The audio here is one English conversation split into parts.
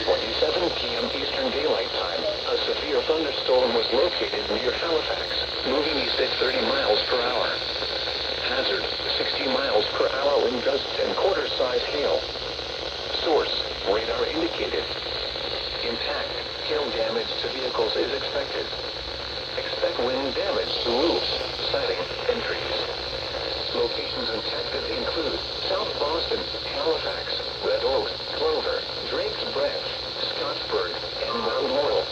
6:27 p.m. Eastern Daylight Time, a severe thunderstorm was located near Halifax, moving east at 30 miles per hour. Hazard, 60 miles per hour wind gusts and quarter-size hail. Source, radar indicated. Impact, hail damage to vehicles is expected. Expect wind damage to roofs, siding, and trees. Locations impacted include South Boston, Halifax, Red Oak, Clover, Drake's Breath, Scottsburg, and Mount Laurel.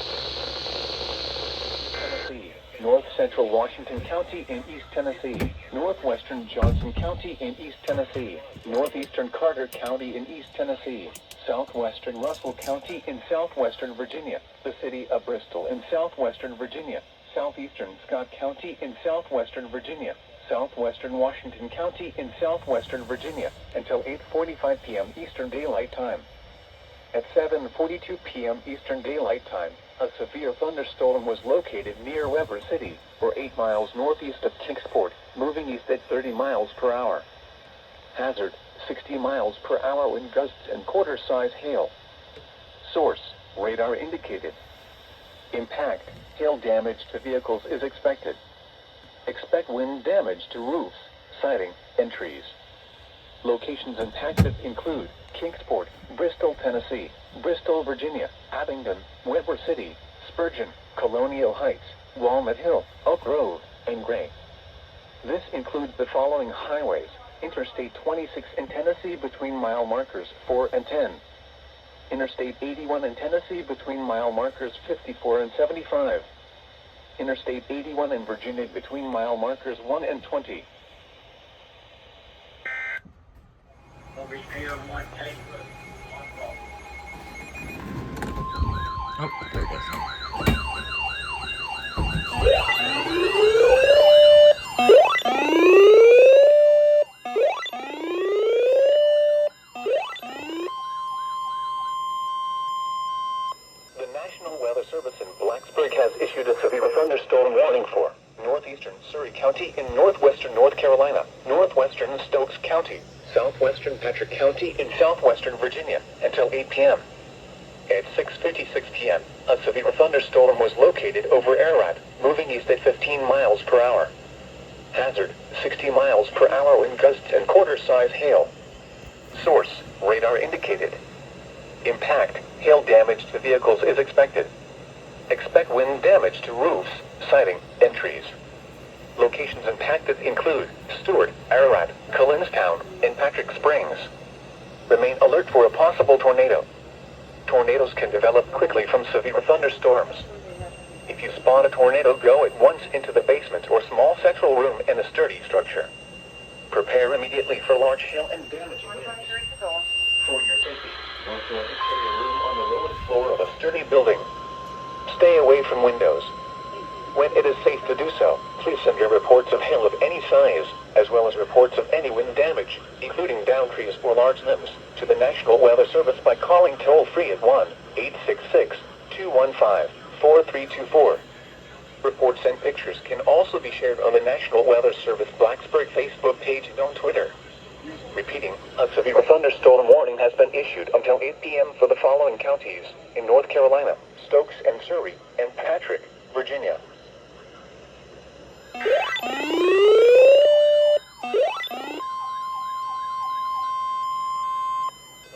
Tennessee, North Central Washington County in East Tennessee, Northwestern Johnson County in East Tennessee, Northeastern Carter County in East Tennessee, Southwestern Russell County in Southwestern Virginia, the city of Bristol in Southwestern Virginia, Southeastern Scott County in Southwestern Virginia, Southwestern Washington County in Southwestern Virginia, until 8:45 p.m. Eastern Daylight Time. At 7:42 p.m. Eastern Daylight Time, a severe thunderstorm was located near Weber City, or 8 miles northeast of Kingsport, moving east at 30 miles per hour. Hazard, 60 miles per hour wind gusts and quarter-size hail. Source, radar indicated. Impact, hail damage to vehicles is expected. Expect wind damage to roofs, siding, and trees. Locations impacted include Kingsport, Bristol, Tennessee, Bristol, Virginia, Abingdon, Weber City, Spurgeon, Colonial Heights, Walnut Hill, Oak Grove, and Gray. This includes the following highways: Interstate 26 in Tennessee between mile markers 4 and 10. Interstate 81 in Tennessee between mile markers 54 and 75. Interstate 81 in Virginia between mile markers 1 and 20. Oh, there it goes. The National Weather Service in Blacksburg has issued a severe thunderstorm warning for northeastern Surrey County in northwestern North Carolina, northwestern Stokes County, southwestern Patrick County in southwestern Virginia until 8 p.m. At 6:56 p.m., a severe thunderstorm was located over Ararat, moving east at 15 miles per hour. Hazard, 60 miles per hour wind gusts and quarter-size hail. Source, radar indicated. Impact, hail damage to vehicles is expected. Expect wind damage to roofs, siding, and trees. Locations impacted include Stewart, Ararat, Collinstown, and Patrick Springs. Remain alert for a possible tornado. Tornadoes can develop quickly from severe thunderstorms. If you spot a tornado, go at once into the basement or small central room in a sturdy structure. Prepare immediately for large hail and damaging winds. For your safety, go to an exterior room on the lowest floor of a sturdy building. Stay away from windows. When it is safe to do so, please send your reports of hail of any size, as well as reports of any wind damage, including downed trees or large limbs, to the National Weather Service by calling toll-free at 1-866-215-4324. Reports and pictures can also be shared on the National Weather Service Blacksburg Facebook page and on Twitter. Repeating, a severe thunderstorm warning has been issued until 8 p.m. for the following counties in North Carolina, Stokes and Surrey, and Patrick, Virginia.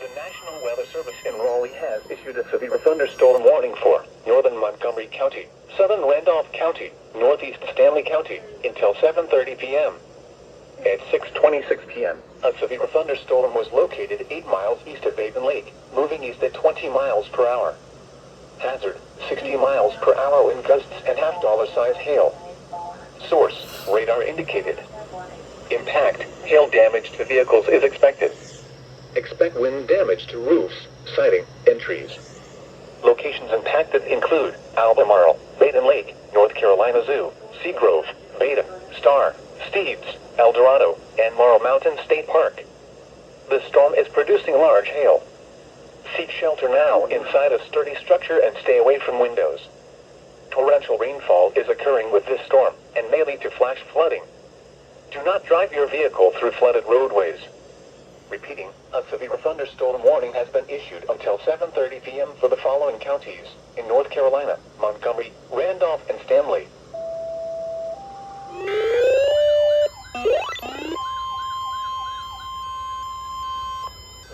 The National Weather Service in Raleigh has issued a severe thunderstorm warning for northern Montgomery County, southern Randolph County, northeast Stanley County until 7:30 p.m. At 6:26 p.m., a severe thunderstorm was located 8 miles east of Baden Lake, moving east at 20 miles per hour. Hazard, 60 miles per hour wind gusts and half-dollar-size hail. Source, radar indicated. Impact, hail damage to vehicles is expected. Expect wind damage to roofs, siding, and trees. Locations impacted include Albemarle, Baden Lake, North Carolina Zoo, Seagrove, Beta, Star, Steves, El Dorado, and Morrow Mountain State Park. The storm is producing large hail. Seek shelter now inside a sturdy structure and stay away from windows. Torrential rainfall is occurring with this storm and may lead to flash flooding. Do not drive your vehicle through flooded roadways. Repeating, a severe thunderstorm warning has been issued until 7:30 p.m. for the following counties in North Carolina: Montgomery, Randolph, and Stanley.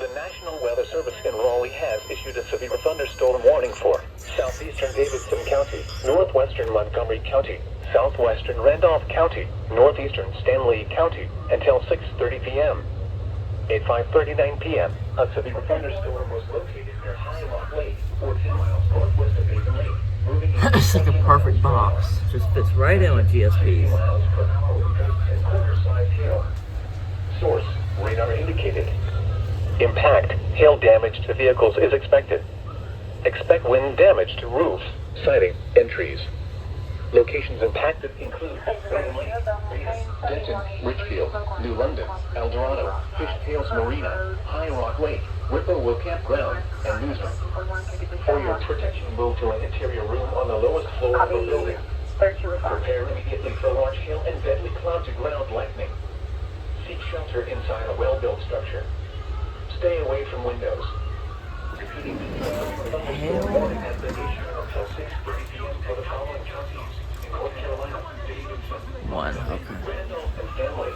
The National Weather Service in Raleigh has issued a severe thunderstorm warning for southeastern Davidson County, northwestern Montgomery County, southwestern Randolph County, northeastern Stanley County until 6:30 p.m. At 5:39 p.m., a severe thunderstorm was located near High Rock Lake, 14 miles northwest of Haven Lake. It's like a perfect box. Just fits right in with GSPs. Miles per hour with gusts and quarter-sized hail. Source: radar indicated. Impact: hail damage to vehicles is expected. Expect wind damage to roofs, siding, and trees. Locations impacted include Denton, Richfield, New London, El Dorado, Fishtails Marina, High Rock Lake, Whippoorwill Campground, and Newsman. For your protection, move to an interior room on the lowest floor of the building. Prepare immediately for large hail and deadly cloud-to-ground lightning. Seek shelter inside a well-built structure. Stay away from windows. Repeating, the warning has been issued until 6:30 p.m. for the following counties in North Carolina: Davidson, Randolph, and Stanley.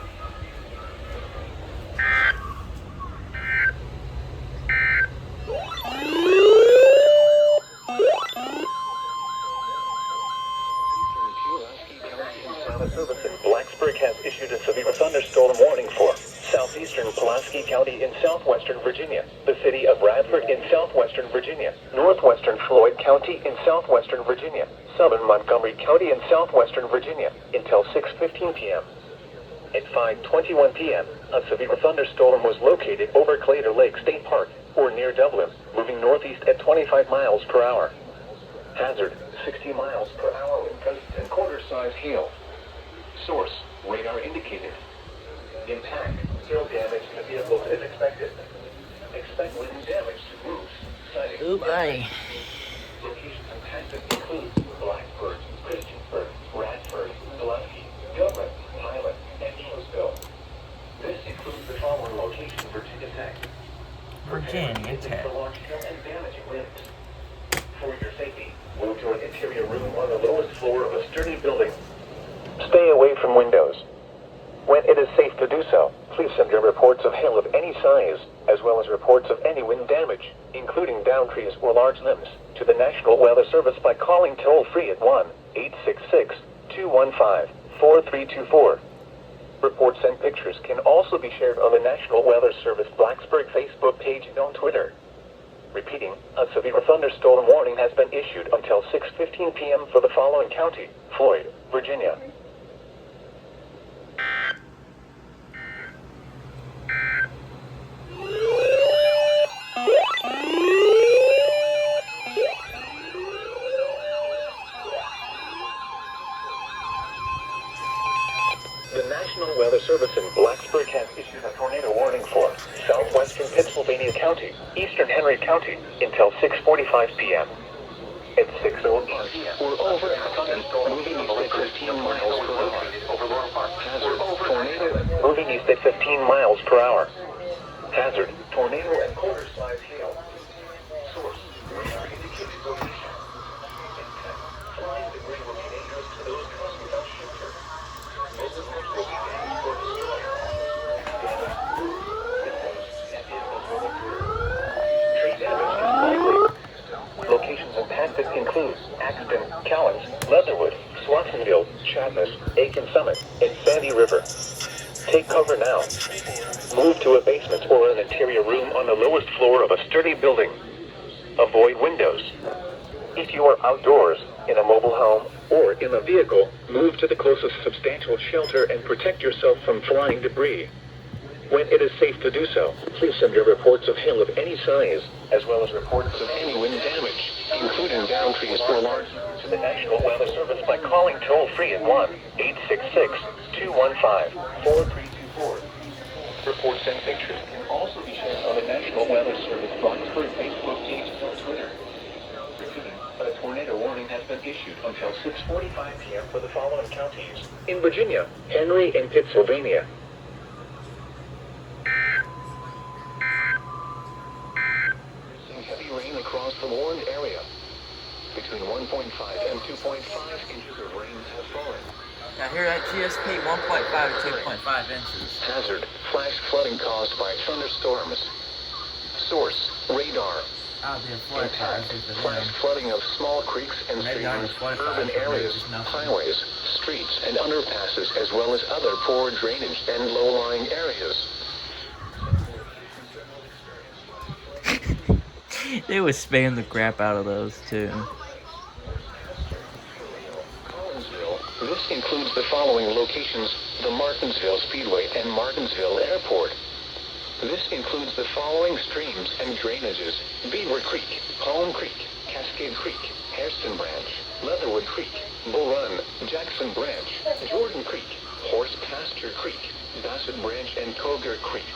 Service in Blacksburg has issued a severe thunderstorm warning for southeastern Pulaski County in southwestern Virginia, the city of Radford in southwestern Virginia, northwestern Floyd County in southwestern Virginia, southern Montgomery County in southwestern Virginia until 6:15 p.m. At 5:21 p.m., a severe thunderstorm was located over Claytor Lake State Park or near Dublin, moving northeast at 25 miles per hour. Hazard: 60 miles per hour with gusts and quarter-sized hail. Source: radar indicated. Impact: hail damage to vehicles is expected. Expect wind damage to roofs, siding. Locations impacted include Blacksburg, Christiansburg, Radford, Pulaski, Dublin, Pilot, and Charlottesville. This includes the following locations: Virginia Tech. Virginia Tech. For large hail and damaging winds. For your safety, move to an interior room on the lowest floor of a sturdy building. Stay away from windows. When it is safe to do so, please send your reports of hail of any size, as well as reports of any wind damage, including downed trees or large limbs, to the National Weather Service by calling toll-free at 1-866-215-4324. Reports and pictures can also be shared on the National Weather Service Blacksburg Facebook page and on Twitter. Repeating, a severe thunderstorm warning has been issued until 6:15 p.m. for the following county: Floyd, Virginia. The National Weather Service in Blacksburg has issued a tornado warning for southwestern Pennsylvania County, eastern Henry County, until 6:45 p.m. At 6:08 p.m. we're over thunderstorm moving east at 15 miles per hour. Hazard: tornado moving east at 15 miles per hour. Hazard: tornado and quarter-sized hail. Source: radar indicated location. Impact: flying debris will be dangerous to those crossing without shelter. Most of which will be damaged or destroyed. Damaged roofs, windows, and vehicles will occur. Tree damage is likely. Locations impacted include Axton, Cowens, Leatherwood, Swansonville, Chadness, Aiken Summit, and Sandy River. Take cover now. Move to a basement or an interior room on the lowest floor of a sturdy building. Avoid windows. If you are outdoors, in a mobile home, or in a vehicle, move to the closest substantial shelter and protect yourself from flying debris. When it is safe to do so, please send your reports of hail of any size, as well as reports of any wind damage, including downed trees or large, to the National Weather Service by calling toll-free at 1-866-215-4324. Reports and pictures can also be shared on the National Weather Service Blacksburg Facebook page and on Twitter. Repeating, a tornado warning has been issued until 6:45 p.m. for the following counties: in Virginia, Henry, and Pennsylvania. across the warned area. Between 1.5 and 2.5 inches of rain have fallen. Now here at GSP, 1.5 to 2.5 inches. Hazard, flash flooding caused by thunderstorms. Source, radar. I'll be a flood Impact, hazard for flash them. flooding of small creeks and Maybe not streams, a flood urban hazard, maybe areas, just nothing. highways, streets, and underpasses, as well as other poor drainage and low-lying areas. They would spam the crap out of those too. Collinsville. This includes the following locations: the Martinsville Speedway and Martinsville Airport. This includes the following streams and drainages: Beaver Creek, Palm Creek, Cascade Creek, Hairston Branch, Leatherwood Creek, Bull Run, Jackson Branch, Jordan Creek, Horse Pasture Creek, Bassett Branch and Cogar Creek.